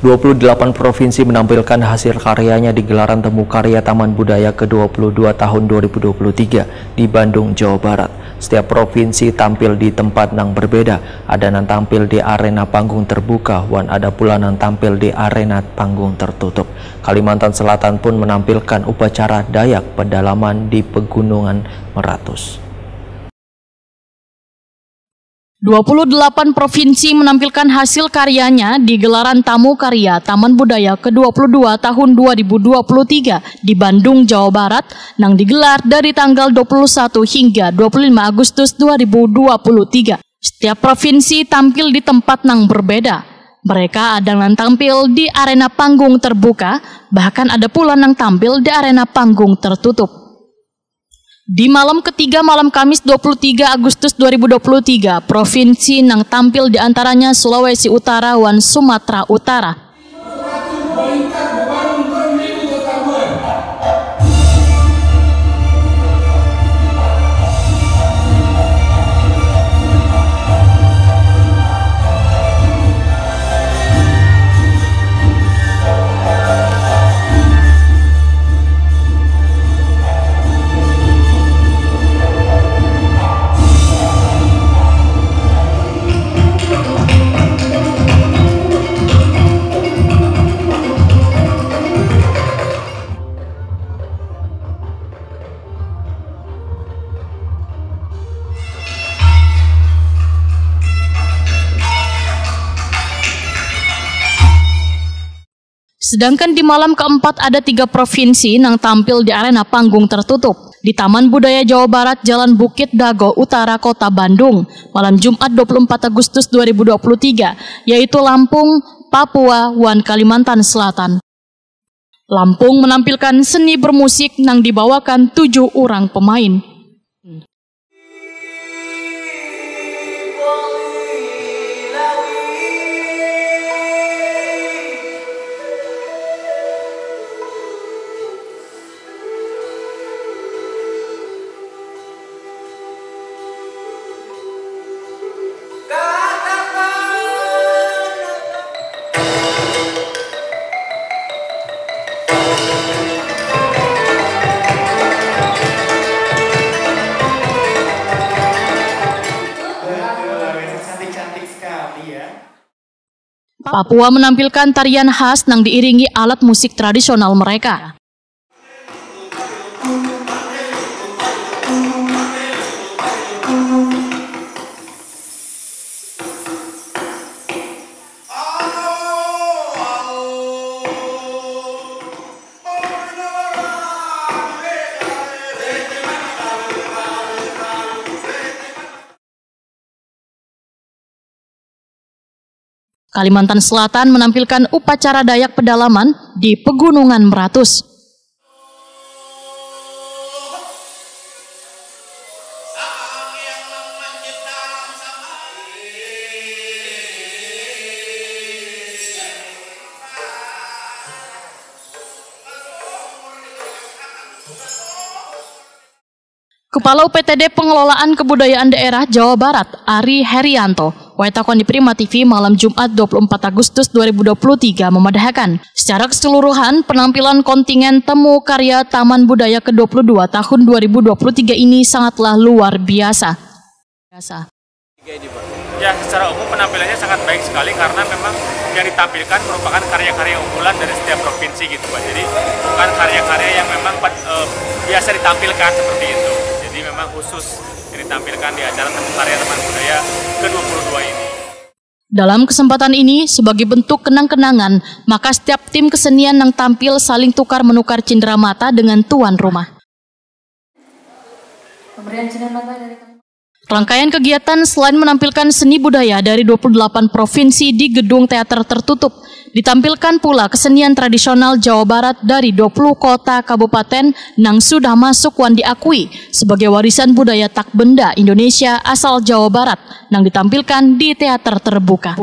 28 provinsi menampilkan hasil karyanya di gelaran Temu Karya Taman Budaya ke-22 tahun 2023 di Bandung, Jawa Barat. Setiap provinsi tampil di tempat yang berbeda. Ada yang tampil di arena panggung terbuka, dan ada pula yang tampil di arena panggung tertutup. Kalimantan Selatan pun menampilkan upacara Dayak pedalaman di Pegunungan Meratus. 28 provinsi menampilkan hasil karyanya di gelaran Tamu Karya Taman Budaya ke-22 tahun 2023 di Bandung, Jawa Barat, yang digelar dari tanggal 21 hingga 25 Agustus 2023. Setiap provinsi tampil di tempat yang berbeda. Mereka ada yang tampil di arena panggung terbuka, bahkan ada pula yang tampil di arena panggung tertutup. Di malam ketiga malam Kamis 23 Agustus 2023, provinsi yang tampil diantaranya Sulawesi Utara dan Sumatera Utara. Sedangkan di malam keempat ada 3 provinsi yang tampil di arena panggung tertutup. Di Taman Budaya Jawa Barat, Jalan Bukit Dago Utara, Kota Bandung, malam Jumat 24 Agustus 2023, yaitu Lampung, Papua, dan Kalimantan Selatan. Lampung menampilkan seni bermusik yang dibawakan 7 orang pemain. Papua menampilkan tarian khas yang diiringi alat musik tradisional mereka. Kalimantan Selatan menampilkan upacara Dayak pedalaman di Pegunungan Meratus. Kepala UPTD Pengelolaan Kebudayaan Daerah Jawa Barat, Ari Herianto, Waitakon di Prima TV malam Jumat 24 Agustus 2023 memadahakan secara keseluruhan penampilan kontingen Temu Karya Taman Budaya ke-22 tahun 2023 ini sangatlah luar biasa. Ya, secara umum penampilannya sangat baik sekali karena memang yang ditampilkan merupakan karya-karya unggulan dari setiap provinsi gitu Pak. Jadi bukan karya-karya yang memang biasa ditampilkan seperti itu. Jadi memang khusus yang ditampilkan di acara Temu Karya Taman Budaya ke-22 ini. Dalam kesempatan ini, sebagai bentuk kenang-kenangan, maka setiap tim kesenian yang tampil saling tukar-menukar cindera mata dengan tuan rumah. Pemberian cindera mata dari rangkaian kegiatan selain menampilkan seni budaya dari 28 provinsi di gedung teater tertutup, ditampilkan pula kesenian tradisional Jawa Barat dari 20 kota kabupaten yang sudah masuk dan diakui sebagai warisan budaya tak benda Indonesia asal Jawa Barat yang ditampilkan di teater terbuka.